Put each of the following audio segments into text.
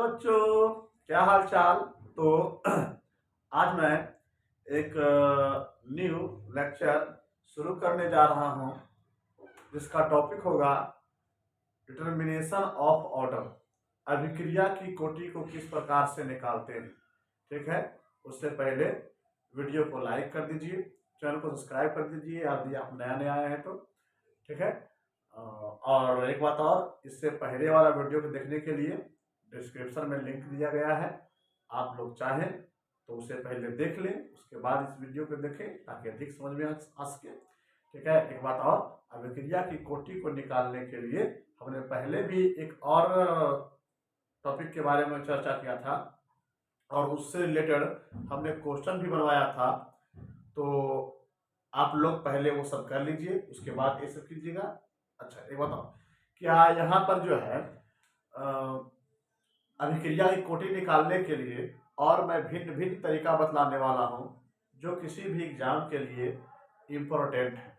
बच्चों, क्या हाल चाल। तो आज मैं एक न्यू लेक्चर शुरू करने जा रहा हूं, जिसका टॉपिक होगा डिटर्मिनेशन ऑफ ऑर्डर। अभिक्रिया की कोटि को किस प्रकार से निकालते हैं। ठीक है, उससे पहले वीडियो को लाइक कर दीजिए, चैनल को सब्सक्राइब कर दीजिए यदि आप नया नया आए हैं तो। ठीक है, और एक बात और, इससे पहले वाला वीडियो को देखने के लिए डिस्क्रिप्शन में लिंक दिया गया है। आप लोग चाहें तो उसे पहले देख लें, उसके बाद इस वीडियो को देखें ताकि अधिक समझ में आ सके। ठीक है, एक बात और, अभिक्रिया की कोटि को निकालने के लिए हमने पहले भी एक और टॉपिक के बारे में चर्चा किया था और उससे रिलेटेड हमने क्वेश्चन भी बनवाया था। तो आप लोग पहले वो सब कर लीजिए, उसके बाद ये सब कीजिएगा। अच्छा, एक बताओ, क्या यहाँ पर जो है अभिक्रिया की कोटि निकालने के लिए और मैं भिन्न भिन्न तरीका बतलाने वाला हूँ जो किसी भी एग्जाम के लिए इम्पोर्टेंट है।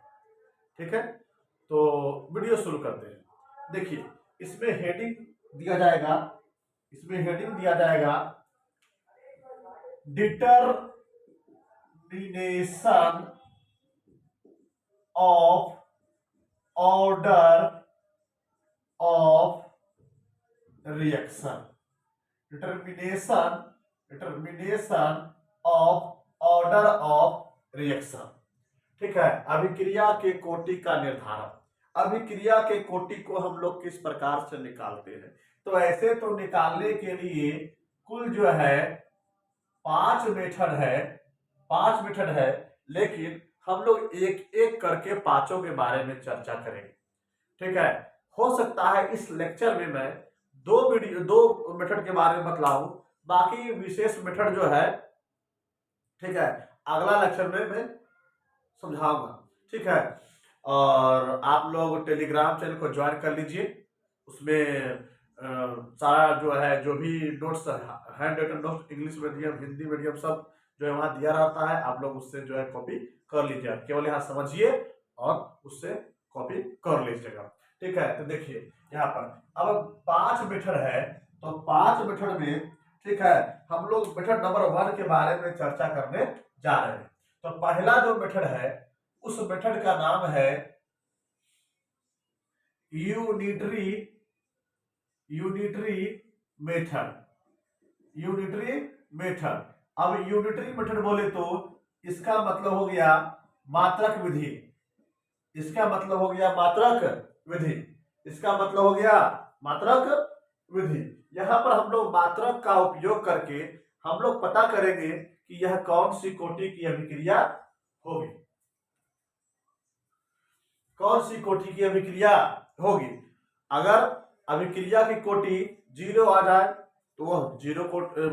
ठीक है, तो वीडियो शुरू करते हैं। देखिए, इसमें हेडिंग दिया जाएगा, determination of order of reaction. Determination of order of reaction. ठीक है, अभिक्रिया के कोटि का निर्धारण। अभिक्रिया के कोटि को हम लोग किस प्रकार से निकालते हैं। तो ऐसे तो निकालने के लिए कुल जो है 5 मेथड है, लेकिन हम लोग एक एक करके पांचों के बारे में चर्चा करेंगे। ठीक है, हो सकता है इस लेक्चर में मैं दो मेथड के बारे में बतलाऊं, बाकी विशेष मेथड जो है, ठीक है, अगला लेक्चर में मैं समझाऊंगा। ठीक है, और आप लोग टेलीग्राम चैनल को ज्वाइन कर लीजिए, उसमें सारा जो है, जो भी notes, hand written notes, English medium, Hindi medium, सब जो है वहां दिया रहता है। आप लोग उससे जो है कॉपी कर लीजिए, केवल यहाँ समझिए और उससे कॉपी कर लीजिएगा। ठीक है, तो देखिए यहाँ पर अब 5 मेथड है, तो 5 मेथड में, ठीक है, हम लोग मेथड नंबर 1 के बारे में चर्चा करने जा रहे हैं। तो पहला जो मेथड है, उस मेथड का नाम है यूनिटरी मेथड। अब यूनिटरी मेथड बोले तो इसका मतलब हो गया मात्रक विधि। यहां पर हम लोग मात्रक का उपयोग करके हम लोग पता करेंगे कि यह कौन सी कोटि की अभिक्रिया होगी, अगर अभिक्रिया की कोटि 0 आ जाए तो वह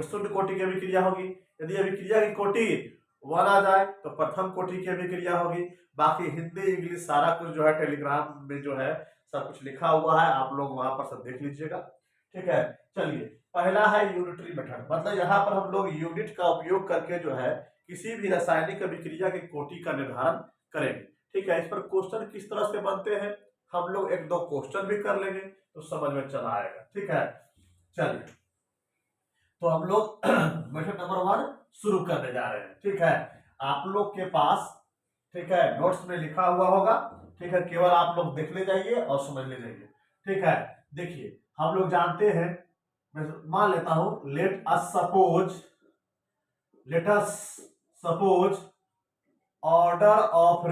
शून्य कोटि की अभिक्रिया होगी। यदि अभिक्रिया की कोटि 1 आ जाए तो प्रथम कोटि की अभिक्रिया होगी। बाकी हिंदी इंग्लिश सारा कुछ जो है टेलीग्राम में जो है सब कुछ लिखा हुआ है, आप लोग वहां पर सब देख लीजिएगा। ठीक है, चलिए, पहला है यूनिटरी मेथड, मतलब यहाँ पर हम लोग यूनिट का उपयोग करके जो है किसी भी रासायनिक अभिक्रिया की कोटि का निर्धारण करेंगे। ठीक है, इस पर क्वेश्चन किस तरह से बनते हैं हम लोग एक दो क्वेश्चन भी कर लेंगे तो समझ में चला आएगा। ठीक है, चलिए, तो हम लोग मेथड नंबर 1 शुरू करने जा रहे हैं। ठीक है, आप लोग के पास, ठीक है, नोट्स में लिखा हुआ होगा। ठीक है, केवल आप लोग देख ले जाइए और समझ ले जाइए। ठीक है, देखिए, हम लोग जानते हैं, मैं मान लेता हूं, let us suppose order of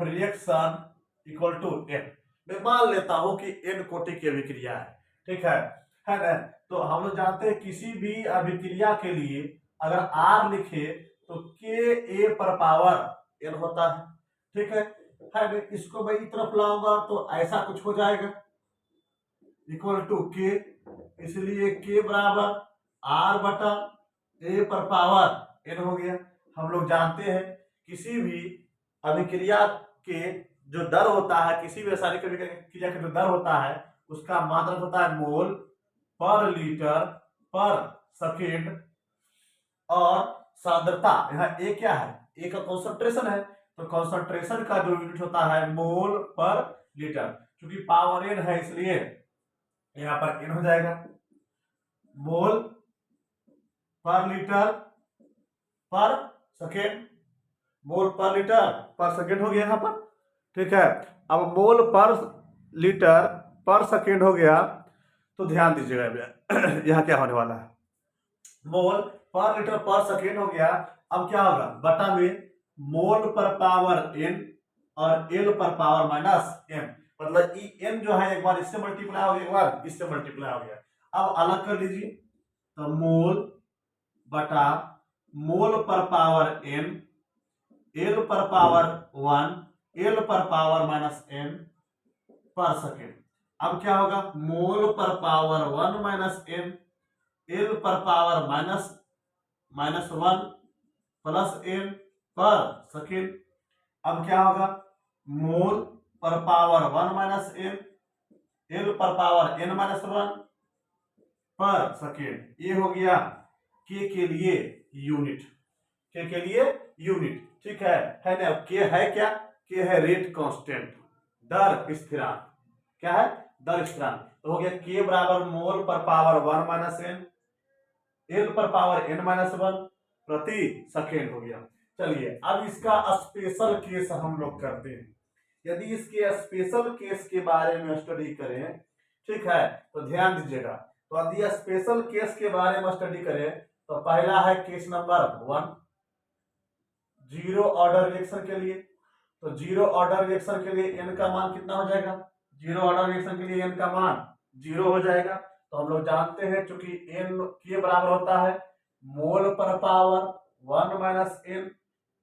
reaction equal to n। मैं मान लेता हूं कि n कोटि की अभिक्रिया है। ठीक है ना। तो हम लोग जानते हैं किसी भी अभिक्रिया के लिए अगर r लिखे तो Ka पर पावर n होता है। ठीक है ना, इसको मैं इस तरफ लाऊंगा तो ऐसा कुछ हो जाएगा, इक्वल टू k, इसलिए k बराबर r बटा a पर पावर n हो गया। हम लोग जानते हैं किसी भी अभिक्रिया के जो दर होता है, किसी भी रासायनिक अभिक्रिया का जो दर होता है उसका मात्रक होता है मोल पर लीटर पर सेकेंड, और सांद्रता, यहाँ ए क्या है, ए का कॉन्सेंट्रेशन है, तो कॉन्सेंट्रेशन का जो यूनिट होता है मोल पर लीटर। क्योंकि पावर n है इसलिए यहाँ पर n हो जाएगा, मोल पर लीटर पर सेकेंड, मोल पर लीटर पर सेकेंड हो गया यहाँ पर। ठीक है, अब मोल पर लीटर पर सेकेंड हो गया, तो ध्यान दीजिएगा भैया यहाँ क्या होने वाला है, मोल पर लीटर पर सेकेंड हो गया। अब क्या होगा, बटा में मोल पर पावर n और एल पर पावर माइनस m, मतलब एन जो है एक बार इससे मल्टीप्लाई हो गया, एक बार इससे मल्टीप्लाई हो गया। अब अलग कर लीजिए, तो मोल बटा मोल पर पावर n, एल पर पावर 1, एल पर पावर माइनस n पर सेकेंड। अब क्या होगा, मोल पर पावर 1 माइनस n, एल पर पावर माइनस 1 प्लस n पर सेकेंड। अब क्या होगा, मोल पर पावर 1 माइनस n, एल पर पावर n माइनस 1 पर सेकेंड। ये हो गया के लिए यूनिट, के लिए यूनिट। ठीक है ना। के है क्या, के है रेट कांस्टेंट, दर स्थिरांक। क्या है, दर स्थिरांक। तो हो गया के बराबर मोल पर पावर 1 माइनस n, एल पर पावर n माइनस 1 प्रति सेकेंड हो गया। चलिए अब इसका स्पेशल केस हम लोग करते हैं। यदि इसके स्पेशल केस के बारे में स्टडी करें, ठीक है, तो ध्यान दीजिएगा। तो यदि स्पेशल केस के बारे में स्टडी करें, तो पहला है case number 1, zero order reaction के लिए। तो जीरो ऑर्डर रिएक्शन के लिए n का मान कितना हो जाएगा, जीरो ऑर्डर रिएक्शन के लिए n का मान 0 हो जाएगा। तो हम लोग जानते हैं चूंकि n के बराबर होता है मोल पर पावर 1 माइनस n,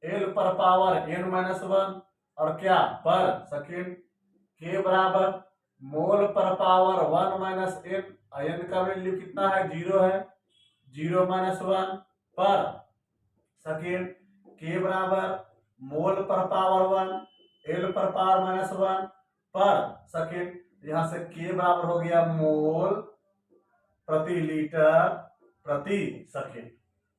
एल पर पावर n माइनस 1 और क्या पर सेकेंड। के बराबर मोल पर पावर 1 माइनस n, n का वैल्यू कितना है, 0 है, 0 माइनस 1 पर सेकेंड। के बराबर मोल पर पावर 1, एल पर पावर माइनस 1 पर सेकेंड। यहां से के बराबर हो गया मोल प्रति लीटर प्रति सेकेंड,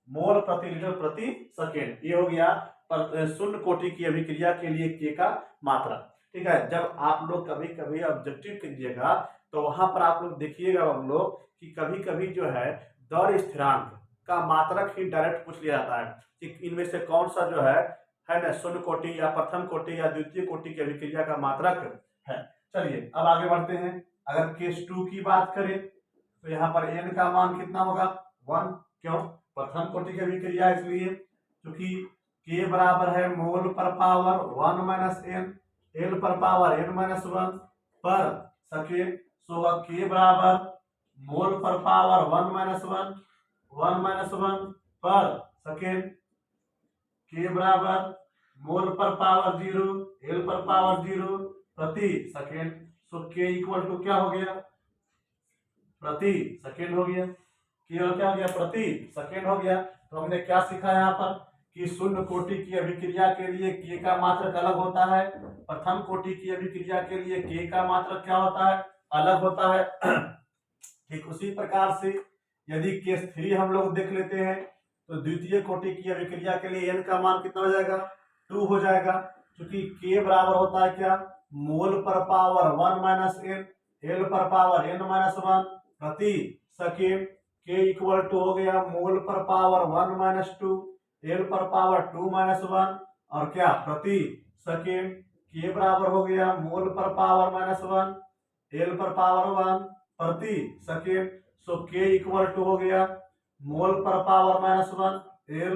मोल प्रति लीटर प्रति सेकेंड। ये हो गया शून्य कोटि की अभिक्रिया के लिए के का मात्रा। ठीक है, जब आप लोग कभी कभी ऑब्जेक्टिव कीजिएगा तो वहां पर आप लोग देखिएगा हम लोग कि कभी कभी जो है दर स्थिरांक का मात्रक ही डायरेक्ट पूछ लिया जाता है कि इनमें से कौन सा जो है ना शून्य कोटि या प्रथम कोटि या द्वितीय कोटि की अभिक्रिया का मात्रक है। चलिए अब आगे बढ़ते हैं। अगर केस 2 की बात करें तो यहाँ पर n का मान कितना होगा, 1। क्यों, प्रथम कोटि की अभिक्रिया इसलिए क्योंकि k बराबर है मोल पर पावर 1 माइनस n, एल पर पावर n माइनस 1 पर सेकेंड। सो k बराबर मोल पर पावर 1 माइनस 1 पर सेकेंड। के बराबर मोल पर पावर 0, एल पर पावर 0 प्रति सेकेंड। सो के इक्वल टू क्या हो गया, प्रति सेकेंड हो गया। क्या हो गया, प्रति सेकेंड हो गया। तो हमने क्या सीखा यहाँ पर कि शून्य कोटि की अभिक्रिया के लिए के का मात्रक अलग होता है, प्रथम कोटि की अभिक्रिया के लिए के का मात्रक क्या होता है, अलग होता है। ठीक उसी प्रकार से यदि केस 3 हम लोग देख लेते हैं तो द्वितीय कोटि की अभिक्रिया के लिए n का मान कितना हो जाएगा, 2 हो जाएगा। क्योंकि k बराबर होता है क्या, मोल पर पावर 1 माइनस n, एल पर पावर n माइनस 1 प्रति सेकेंड। k इक्वल टू हो गया मोल पर पावर 1 माइनस 2, एल पर पावर 2 माइनस 1 और क्या प्रति सेकेंड। k बराबर हो गया मोल पर पावर माइनस 1, एल पर पावर 1 प्रति second. So k equal to हो गया मोल पर पावर माइनस 1 एल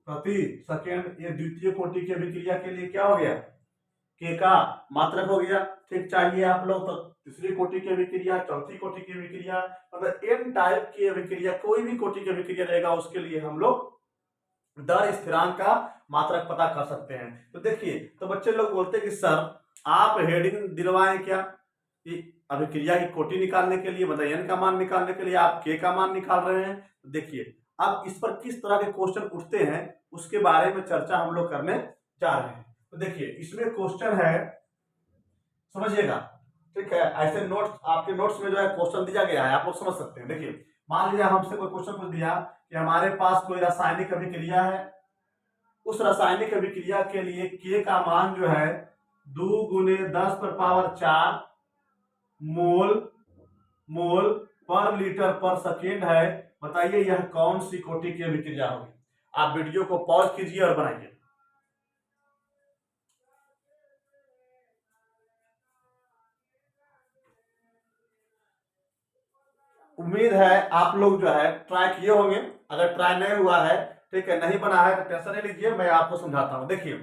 प्रति सेकेंड। ये द्वितीय कोटि की अभिक्रिया के लिए क्या हो गया, के का मात्रक हो गया। ठीक, चाहिए आप लोग तो तीसरी कोटि की अभिक्रिया, चौथी कोटि की अभिक्रिया, मतलब एन टाइप की अभिक्रिया, कोई भी कोटि की अभिक्रिया रहेगा उसके लिए हम लोग दर स्थिरांक का मात्रक पता कर सकते हैं। तो देखिए, तो बच्चे लोग बोलते हैं कि सर आप हेडिंग दिलवाएं क्या, कि अभिक्रिया की कोटि निकालने के लिए, मतलब एन का मान निकालने के लिए आप के का मान निकाल रहे हैं। तो देखिए अब इस पर किस तरह के क्वेश्चन उठते हैं उसके बारे में चर्चा हम लोग करने जा रहे हैं। तो देखिए इसमें क्वेश्चन है, समझिएगा। ठीक है, ऐसे नोट्स आपके नोट्स में जो है क्वेश्चन दिया गया है, आप लोग समझ सकते हैं। देखिए मान लीजिए हमसे कोई क्वेश्चन पूछ दिया कि हमारे पास कोई रासायनिक अभिक्रिया है, उस रासायनिक अभिक्रिया के लिए के का मान जो है 2 × 10⁴ मोल मोल पर लीटर पर सेकेंड है। बताइए यह कौन सी कोटि की अभिक्रिया होगी। आप वीडियो को पॉज कीजिए और बनाइए। उम्मीद है आप लोग जो है ट्राई किए होंगे। अगर ट्राई नहीं हुआ है, ठीक है, नहीं बना है तो टेंशन नहीं लीजिए, मैं आपको समझाता हूँ। देखिए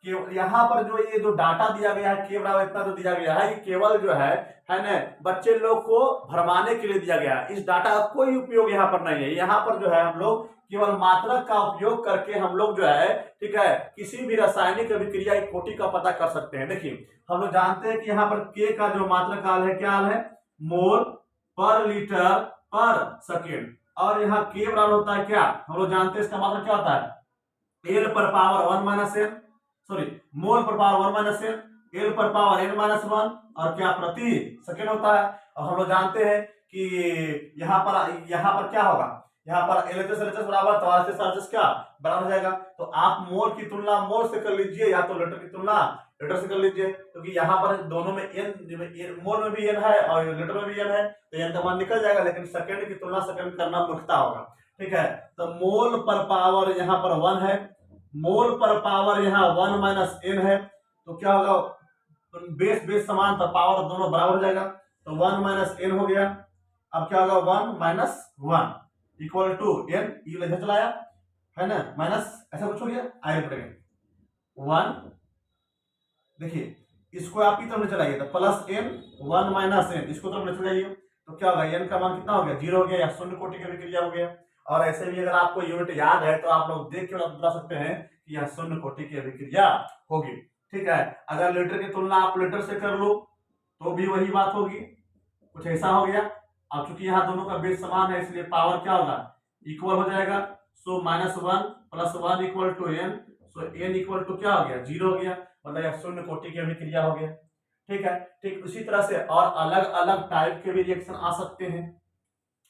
कि यहाँ पर जो ये जो डाटा दिया गया है के बराबर इतना जो दिया गया है, ये केवल जो है ना बच्चे लोग को भरमाने के लिए दिया गया है। इस डाटा का कोई उपयोग यहाँ पर नहीं है। यहाँ पर जो है हम लोग केवल मात्रक का उपयोग करके हम लोग जो है, ठीक है, किसी भी रासायनिक अभिक्रिया की कोटि का पता कर सकते हैं। देखिए हम लोग जानते हैं कि यहाँ पर के का जो मात्रक काल है, क्या हाल है, मोल पर लीटर पर सेकेंड। और यहाँ के बराबर होता है क्या, हम लोग जानते हैं इसका मतलब क्या होता है, एल पर पावर 1 माइनस एन, सॉरी मोल पर पावर 1 माइनस एन, एल पर पावर एन माइनस 1, और क्या प्रति सेकेंड होता है। और हम लोग जानते हैं कि यहाँ पर क्या होगा, यहाँ पर एलएचएस एलएचएस बराबर तो आरएचएस आरएचएस क्या बराबर हो जाएगा। तो आप मोल की तुलना मोल से कर लीजिए या तो लीटर की तुलना लीटर से कर लीजिए, क्योंकि यहाँ पर दोनों में एन, मोल में भी एन है और लीटर में भी एन है, तो एन का मान निकल जाएगा। लेकिन सेकंड की तुलना सेकंड करना मूर्खता होगा, ठीक है। तो मोल पर पावर यहाँ पर 1 है, मोल पर पावर यहाँ 1 माइनस एन है, तो क्या होगा, बेस बेस समान था, पावर दोनों बराबर हो जाएगा। तो 1 माइनस एन हो गया। अब क्या होगा, 1 माइनस 1 इक्वल टू एन, ये चलाया है ना, माइनस ऐसा कुछ हो गया, आगे पड़ेगा 1। देखिए इसको आप की तरफ ले चलाइए तो प्लस एन 1 माइनस एन, इसको तरफ ले चलाइए तो क्या होगा, एन का मान कितना हो गया, 0 हो गया, या शून्य कोटि की अभिक्रिया हो गया। और ऐसे भी अगर आपको यूनिट याद है तो आप लोग देख के बता सकते हैं कि यह शून्य कोटि की अभिक्रिया होगी, ठीक है। अगर लीटर की तुलना आप लीटर से कर लो तो भी वही बात होगी, कुछ ऐसा हो गया। अब चूंकि यहाँ दोनों का बेस समान है इसलिए पावर क्या होगा, इक्वल हो जाएगा। So minus 1 plus 1 equal to N, so N equal to क्या हो गया, 0 हो गया, मतलब यह शून्य कोटि की अभिक्रिया हो गया, ठीक है। ठीक उसी तरह से और अलग अलग टाइप के भी रिएक्शन आ सकते हैं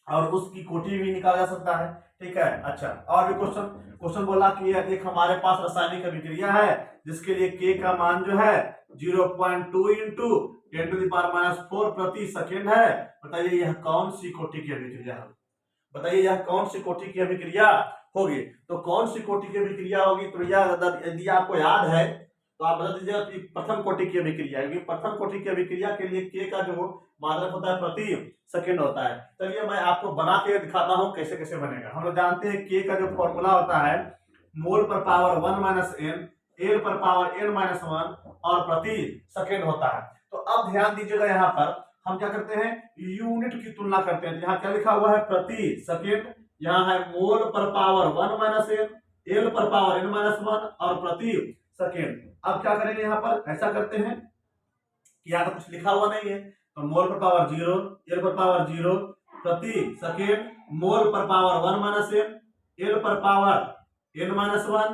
और उसकी कोटि भी निकाला जा सकता है, ठीक है। अच्छा, और भी क्वेश्चन बोला कि एक हमारे पास रासायनिक अभिक्रिया है जिसके लिए के का मान जो है 0.2 इंटू 10⁻⁴ प्रति सेकेंड है। बताइए यह कौन सी कोटि की अभिक्रिया है, बताइए यह कौन सी कोटि की अभिक्रिया होगी। तो कौन सी कोटि की अभिक्रिया होगी, तो यदि आपको याद है तो आप बता दीजिएगा कि प्रथम कोटि की अभिक्रिया है। प्रथम कोटि की अभिक्रिया के लिए के का जो मात्रक होता है प्रति सेकेंड होता है। चलिए मैं आपको बना के दिखाता हूं कैसे कैसे बनेगा। हम लोग जानते हैं के का जो फॉर्मूला होता है, मोल पर पावर 1 माइनस एन, एल पर पावर एन माइनस 1 और प्रति सेकेंड होता है। तो अब ध्यान दीजिएगा, यहाँ पर हम क्या करते हैं, यूनिट की तुलना करते हैं। यहाँ क्या लिखा हुआ है, प्रति सेकेंड, यहाँ है मोल पर पावर 1 माइनस एन, एल पर पावर एन माइनस 1 और प्रति सेकेंड। अब क्या करेंगे, यहाँ पर ऐसा करते हैं कि यहाँ तो कुछ लिखा हुआ नहीं है, तो मोल पर पावर 0, एल पर पावर 0 प्रति सेकेंड, मोल पर पावर 1 माइनस एन, एल पर पावर एन माइनस 1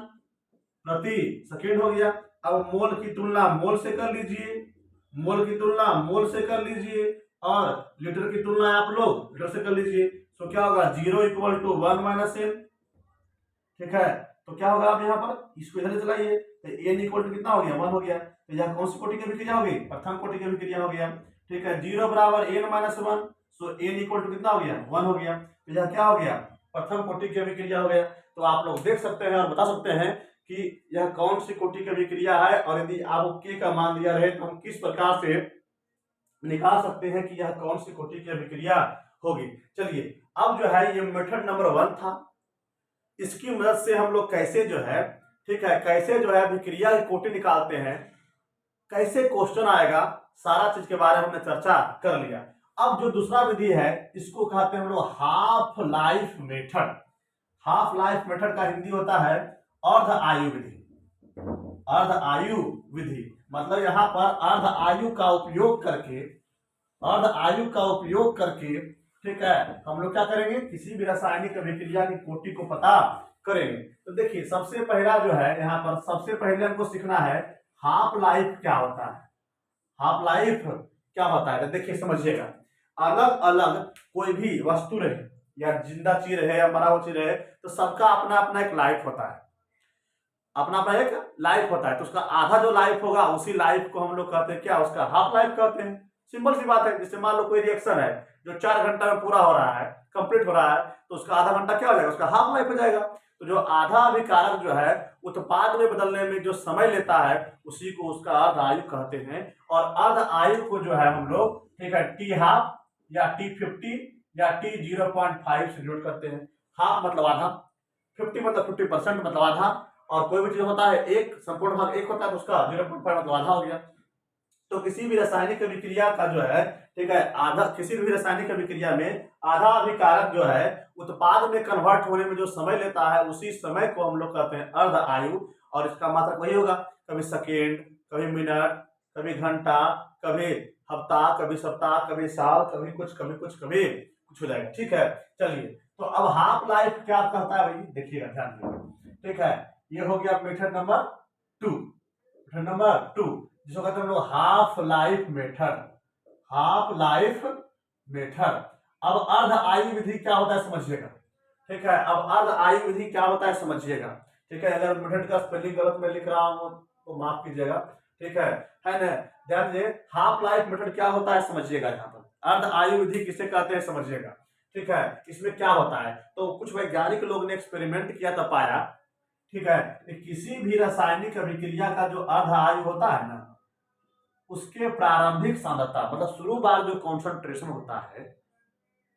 प्रति सेकेंड हो गया। अब मोल की तुलना मोल से कर लीजिए, मोल की तुलना मोल से कर लीजिए, और लीटर की तुलना आप लोग लीटर से कर लीजिए। तो क्या होगा, 0 इक्वल टू 1 माइनस एन, ठीक है। तो क्या होगा, आप यहाँ पर इसको इधर चलाइए तो एन इक्वल टू कितना हो गया, 1 हो गया। तो यह कौन सी कोटि की अभिक्रिया हो गई, प्रथम कोटि की अभिक्रिया हो गया, ठीक है। 0 बराबर N minus 1, so N equal to कितना हो गया, 1 हो गया। तो यह क्या हो गया, प्रथम कोटि की अभिक्रिया हो गया। तो आप लोग देख सकते हैं और बता सकते हैं कि यह कौन सी कोटि की अभिक्रिया है, और यदि आपको के का मान दिया रहे तो हम किस प्रकार से निकाल सकते हैं कि यह कौन सी कोटि की अभिक्रिया होगी। चलिए अब जो है ये मेथड नंबर 1 था, इसकी मदद से हम लोग कैसे जो है, ठीक है, कैसे जो है अभिक्रिया की कोटि निकालते हैं, कैसे क्वेश्चन आएगा, सारा चीज के बारे में हमने चर्चा कर लिया। अब जो दूसरा विधि है इसको कहते हैं हम लोग half life method. Half life method का हिंदी होता है अर्ध आयु विधि। अर्ध आयु विधि मतलब यहाँ पर अर्ध आयु का उपयोग करके, अर्ध आयु का उपयोग करके, ठीक है, हम लोग क्या करेंगे, किसी भी रासायनिक अभिक्रिया की कोटि को पता करेंगे। तो देखिए सबसे पहला जो है यहाँ पर, सबसे पहले हमको सीखना है हाफ लाइफ क्या होता है। हाफ लाइफ क्या होता है, तो देखिए समझिएगा, अलग अलग कोई भी वस्तु रहे या जिंदा चीज रहे या मरा हुआ चीज रहे, तो सबका अपना अपना एक लाइफ होता है, अपना अपना एक लाइफ होता है। तो उसका आधा जो लाइफ होगा उसी लाइफ को हम लोग कहते हैं क्या, उसका हाफ लाइफ कहते हैं। सिंपल सी बात है। जैसे मान लो कोई रिएक्शन है जो 4 घंटा में पूरा हो रहा है, कंप्लीट हो रहा है, तो उसका आधा घंटा क्या हो जाएगा, उसका हाफ लाइफ हो जाएगा। तो जो आधा अभिकारक जो है उत्पाद में बदलने में जो समय लेता है उसी को उसका अर्ध आयु कहते हैं। और अर्ध आयु को जो है हम लोग, ठीक है, टी हाफ या T50 या T0.5 से डिनोट करते हैं। हाफ मतलब आधा, 50 मतलब 50% मतलब आधा, और कोई भी चीज होता है एक संपूर्ण भाग एक होता है तो उसका 0.5 मतलब आधा हो गया। तो किसी भी रासायनिक अभिक्रिया का जो है, ठीक है, आधा, किसी भी रासायनिक अभिक्रिया में आधा अभिकारक जो है उत्पाद में कन्वर्ट होने में जो समय लेता है उसी समय को हम लोग कहते हैं अर्ध आयु। और इसका मात्रक वही होगा, कभी सेकेंड, कभी मिनट, कभी घंटा, कभी हफ्ता, कभी सप्ताह, कभी साल, कभी कुछ कभी कुछ कभी कुछ हो जाएगा। ठीक है, चलिए, तो अब हाफ लाइफ क्या कहता है भाई, देखिएगा ध्यान दीजिए। ठीक है, ये हो गया मेथड नंबर 2। मेथड नंबर 2 जिसको कहते हैं हम लोग half life method. Half life method. अब अर्ध आयु विधि क्या होता है समझिएगा। ठीक है, अब अर्ध आयु विधि क्या होता है समझिएगा। ठीक है, अगर मेथड का स्पेलिंग गलत मैं लिख रहा हूं तो माफ कीजिएगा। ठीक है ना, ध्यान दीजिए, हाफ लाइफ मेथड क्या होता है समझिएगा। यहाँ पर अर्ध आयु विधि किसे कहते हैं समझिएगा। ठीक है, इसमें क्या होता है, तो कुछ वैज्ञानिक लोग ने एक्सपेरिमेंट किया तो पाया, ठीक है, कि किसी भी रासायनिक अभिक्रिया का जो अर्ध आयु होता है ना, उसके प्रारंभिक सांद्रता मतलब शुरू बार जो कॉन्सेंट्रेशन होता है,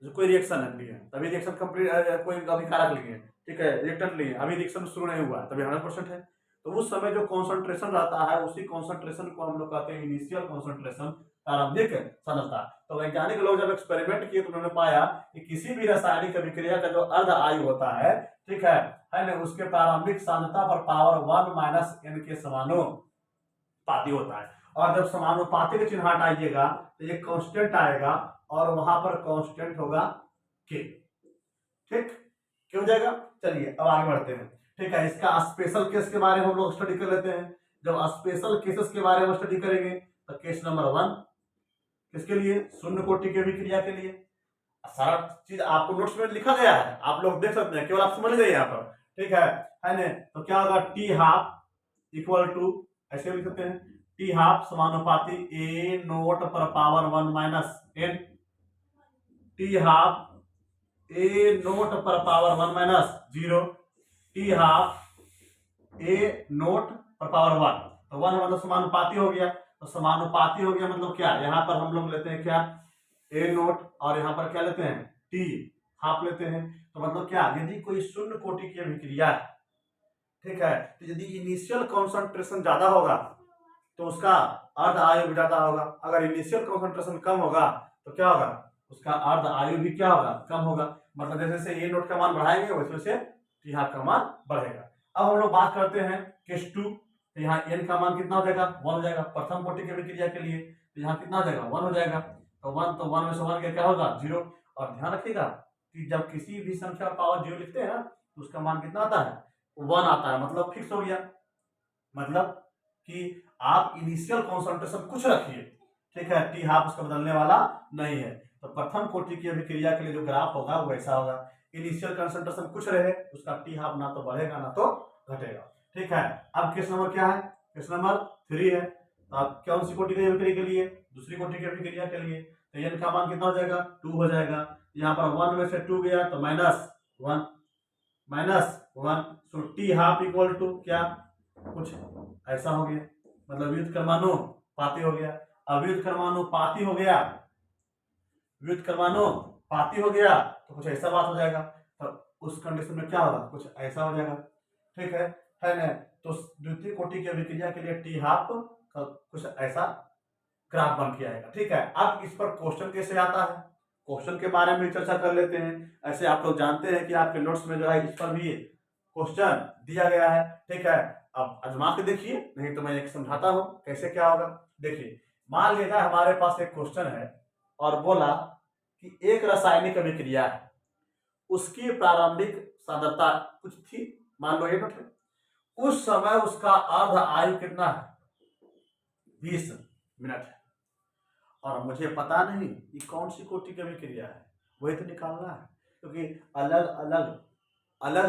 जो कोई रिएक्शन लिए तभी रिएक्शन कंप्लीट, कोई अभिकारक लिए, ठीक है, रिएक्टेंट लिए, अभी रिएक्शन शुरू नहीं हुआ तभी 100% है। तो उस समय जो कॉन्सेंट्रेशन रहता है उसी कॉन्सेंट्रेशन को हम लोग कहते हैं इनिशियल कॉन्सेंट्रेशन, प्रारंभिक सांद्रता। तो वैज्ञानिक लोग जब एक्सपेरिमेंट किए तो उन्होंने पाया कि किसी भी रासायनिक अभिक्रिया का जो अर्ध आयु होता है, ठीक है ना, उसके प्रारंभिक सांद्रता पर पावर 1 - n के समानुपाती होता है। और जब समानुपाती का चिन्ह हटाइएगा तो ये कांस्टेंट आएगा और वहां पर कांस्टेंट होगा के। ठीक, क्यों जाएगा। चलिए अब आगे बढ़ते हैं। ठीक है, इसका स्पेशल केस के बारे में हम लोग स्टडी कर लेते हैं। जब स्पेशल केसेस के बारे में स्टडी करेंगे तो केस नंबर 1 किसके लिए, शून्य कोटि की अभिक्रिया के लिए। सारा चीज आपको नोट्स में लिखा गया है, आप लोग देख सकते हैं, केवल आप समझ जाइए यहाँ पर। ठीक है ना, तो क्या होगा, टी हाफ इक्वल टू, ऐसे लिख सकते हैं, टी हाफ समानुपाती ए नोट पर पावर 1 - n, टी हाफ ए नोट पर पावर 1 - 0, टी हाफ ए नोट पर पावर 1। तो 1 मतलब समानुपाती हो गया, तो समानुपाती हो गया मतलब क्या, यहाँ पर हम लोग लेते हैं क्या, ए नोट, और यहाँ पर क्या लेते हैं, टी हाफ लेते हैं। तो मतलब क्या, यदि कोई शून्य कोटि की अभिक्रिया है, ठीक है, तो यदि इनिशियल कॉन्सेंट्रेशन ज्यादा होगा तो उसका अर्ध आयु भी ज्यादा होगा। अगर इनिशियल कॉन्सेंट्रेशन कम होगा तो क्या होगा, उसका अर्ध आयु भी क्या होगा, कम होगा। मतलब जैसे जैसे ए नोट का मान बढ़ाएंगे वैसे वैसे टी हाफ का मान बढ़ेगा। अब हम लोग बात करते हैं केस 2। तो यहाँ एन का मान कितना हो जाएगा, 1 हो जाएगा। प्रथम कोटि की अभिक्रिया के लिए तो यहाँ कितना हो जाएगा, 1 हो जाएगा। तो 1 में से 1 क्या होगा, 0। और ध्यान रखिएगा कि जब किसी भी संख्या पावर 0 लिखते हैं ना तो उसका मान कितना आता है, 1 आता है। मतलब फिक्स हो गया, मतलब कि आप इनिशियल कॉन्सेंट्रेशन कुछ रखिए, ठीक है, टी हाफ उसका बदलने वाला नहीं है। तो प्रथम कोटि की अभिक्रिया के लिए जो ग्राफ होगा वो ऐसा होगा, इनिशियल कंसंट्रेशन कुछ रहे उसका टी हाफ ना तो बढ़ेगा ना तो घटेगा। ठीक है, अब केस नंबर क्या है, केस नंबर 3 है। तो आप कौन सी कोटि की अभिक्रिया के लिए, दूसरी कोटि की अभिक्रिया के लिए, तो एन का मान कितना हो जाएगा, 2 हो जाएगा। यहाँ पर 1 में से 2 गया तो -1 so T half equal to क्या, कुछ ऐसा हो गया, मतलब व्युत्क्रमानुपाती हो गया। अब व्युत्क्रमानुपाती हो गया, व्युत्क्रमानुपाती हो गया तो कुछ ऐसा बात हो जाएगा। तो उस कंडीशन में क्या होगा, कुछ ऐसा हो जाएगा। ठीक है ना, तो द्वितीय कोटि की अभिक्रिया के लिए टी हाफ का कुछ ऐसा ग्राफ बन के आएगा। ठीक है, अब इस पर क्वेश्चन कैसे आता है, क्वेश्चन के बारे में चर्चा कर लेते हैं। ऐसे आप लोग जानते हैं कि आपके नोट्स में जो है इस पर भी क्वेश्चन दिया गया है। ठीक है, अब आजमा के देखिए, नहीं तो मैं एक समझाता हूं कैसे क्या होगा। देखिए, मान लीजिए हमारे पास एक क्वेश्चन है और बोला कि एक रासायनिक अभिक्रिया है, उसकी प्रारंभिक सांद्रता कुछ थी, मान लो 1 है, उस समय उसका अर्ध आयु कितना है, 20 मिनट है, और मुझे पता नहीं ये कौन सी कोटि की अभिक्रिया है, वही तो निकालना है। क्योंकि अलग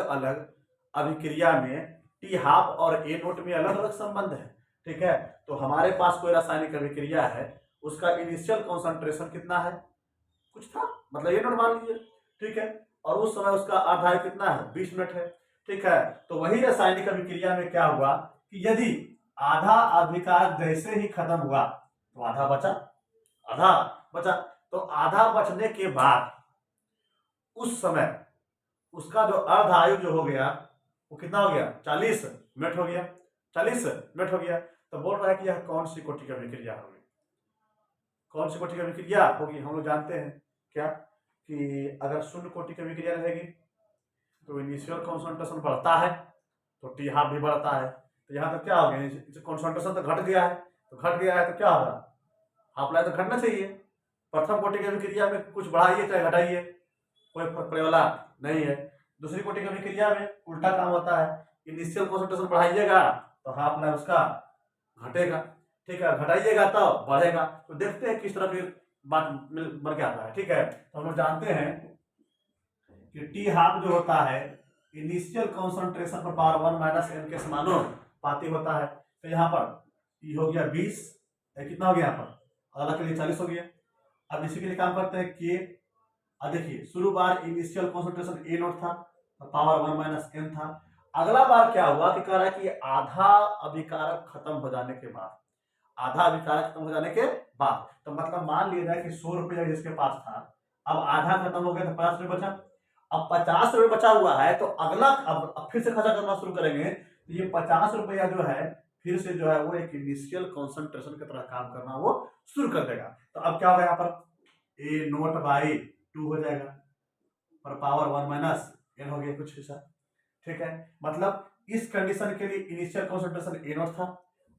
अलग अभिक्रिया में टी हाफ और ए नोट में अलग अलग संबंध है। ठीक है, तो हमारे पास कोई रासायनिक अभिक्रिया है, उसका इनिशियल कॉन्सेंट्रेशन कितना है, कुछ था, मतलब ये नोट मान लीजिए, ठीक है। और उस समय उसका अर्धायु कितना है, 20 मिनट है, ठीक है। तो वही रासायनिक अभिक्रिया में क्या हुआ कि यदि आधा अभिकारक जैसे ही खत्म हुआ तो आधा बचा, आधा बचा, तो आधा बचने के बाद उस समय उसका जो अर्धायु जो हो गया वो कितना हो गया, 40 मिनट हो गया, 40 मिनट हो गया। तो बोल रहा है कि यह कौन सी कोटि की अभिक्रिया होगी, कौन सी कोटि की अभिक्रिया होगी। हम लोग जानते हैं क्या कि अगर शून्य कोटि की अभिक्रिया रहेगी तो इनिशियल कॉन्सेंट्रेशन बढ़ता है तो टी हाफ भी बढ़ता है। तो यहाँ तो क्या हो गया, कॉन्सेंट्रेशन तो घट गया है, तो घट गया है तो क्या होगा, हाफ लाइफ तो घटना चाहिए। प्रथम कोटि की अभिक्रिया में कुछ बढ़ाइए चाहे घटाइए कोई फर्क पड़ने वाला नहीं है। दूसरी कोटि की अभिक्रिया में उल्टा काम होता है, इनिशियल कॉन्सेंट्रेशन बढ़ाइएगा तो हाफ लाइफ उसका घटेगा, ठीक है, घटाइएगा तो बढ़ेगा। तो देखते हैं किस तरह की बात बन के आता है, ठीक है। तो हम लोग जानते हैं कि टी हाफ जो होता है इनिशियल कॉन्सेंट्रेशन पर पावर 1 माइनस एन के समानुपाती होता है। तो यहाँ पर टी हो गया 20, कितना हो गया यहाँ पर, अगला के लिए 40 हो गया। अब इसी के लिए काम करते हैं के, देखिए शुरू बार इनिशियल कॉन्सेंट्रेशन ए नोट था तो पावर 1 माइनस एन था। अगला बार क्या हुआ कि कह रहा है कि आधा अभिकारक खत्म हो जाने के बाद, आधा अभिकारक खत्म हो जाने के बाद, तो मतलब मान लिया जाए कि 100 रुपया जिसके पास था, अब आधा खत्म हो गया तो 50 रुपये बचा, अब 50 रुपये बचा हुआ है तो अगला अब फिर से खर्चा करना शुरू करेंगे तो ये 50 रुपया जो है फिर से जो है वो एक इनिशियल कॉन्सेंट्रेशन की तरह काम करना वो शुरू कर देगा। तो अब क्या होगा यहाँ पर ए नोट बाई 2 हो जाएगा पर पावर 1 माइनस एन हो गया कुछ हिस्सा, ठीक है। मतलब इस कंडीशन के लिए इनिशियल कॉन्सेंट्रेशन ए नोट था,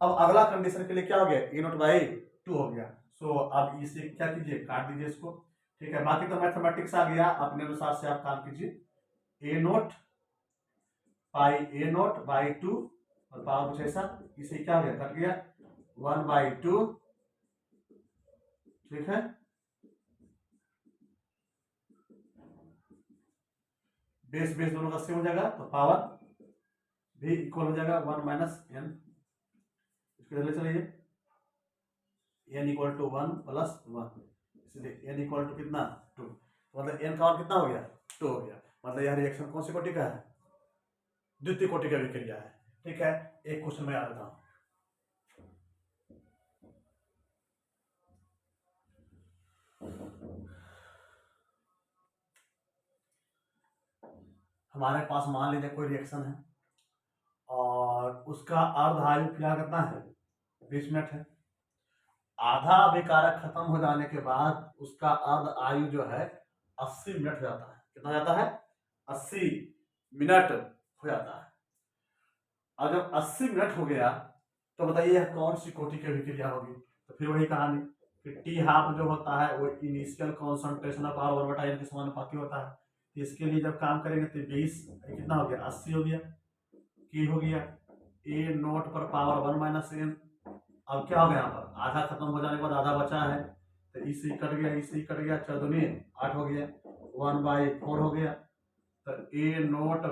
अब अगला कंडीशन के लिए क्या हो गया ए नोट बाई 2 हो गया। सो अब इसे क्या कीजिए, काट दीजिए इसको, ठीक है। बाकी तो मैथमेटिक्स आ गया, अपने अनुसार से आप काम कीजिए। A naught pi A naught by 2 और पावर कुछ ऐसा, इसे क्या हो गया, कट गया 1 बाई 2, ठीक है। बेस बेस दोनों का सेम हो जाएगा तो पावर भी इक्वल हो जाएगा 1 माइनस एन, इसको चले चलिए एन इक्वल टू 1 प्लस 1, इसलिए एन इक्वल टू कितना 2, मतलब एन का मान कितना हो गया 2 हो गया। मतलब यह रिएक्शन कौन सी कोटि का है, द्वितीय कोटि का अभिक्रिया है, ठीक है। एक क्वेश्चन में आ रहा हूं, हमारे पास मान लीजिए कोई रिएक्शन है और उसका अर्धायु क्या करना है 20 मिनट है, आधा अभिकारक खत्म हो जाने के बाद उसका अर्ध आयु जो है 80 मिनट हो जाता है, कितना हो जाता है 80 मिनट हो जाता है। और जब 80 मिनट हो गया तो बताइए यह कौन सी कोटि की अभिक्रिया होगी। तो फिर वही कहानी कि टी हाफ जो होता है वो इनिशियल कॉन्सेंट्रेशन ऑफ पावर 1 बटा एन के समानुपाती होता है। तो इसके लिए जब काम करेंगे तो 20 कितना हो गया 80 हो गया, की हो गया ए नोट पर पावर 1 माइनस एन। अब क्या हो गया यहाँ पर आधा खत्म हो जाने के बाद आधा बचा है तो इसे कट गया, इसे कट गया, 4 दूनी 8 हो गया, 1 बाई 4 हो गया। तो ए नोट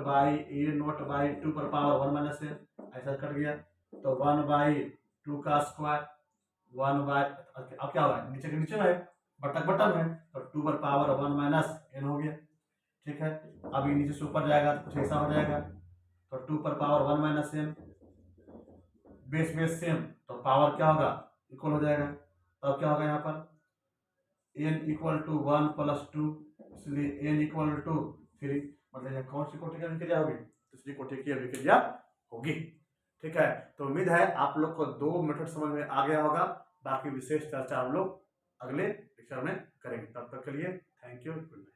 बाई 2 पर पावर 1 माइनस एन ऐसा कट गया, तो 1 बाई 2 का स्क्वायर 1 बाई, अब क्या होगा नीचे के नीचे में बटक बटन है तो 2 पर पावर 1 माइनस एन हो गया, ठीक है। अब ये नीचे से ऊपर जाएगा तो कुछ ऐसा हो जाएगा, तो 2 पर power 1 minus N, base base same तो पावर क्या होगा इक्वल हो जाएगा। तो अब क्या होगा यहाँ पर एन इक्वल टू 1 प्लस 2, इसलिए एन इक्वल टू 3, मतलब यह कौन सी कोटि की अभिक्रिया होगी, तीसरी कोटि की अभिक्रिया होगी, ठीक है। तो उम्मीद है आप लोग को 2 मेथड समझ में आ गया होगा, बाकी विशेष चर्चा हम लोग अगले लेक्चर में करेंगे। तब तक के लिए थैंक यू, गुड नाइट।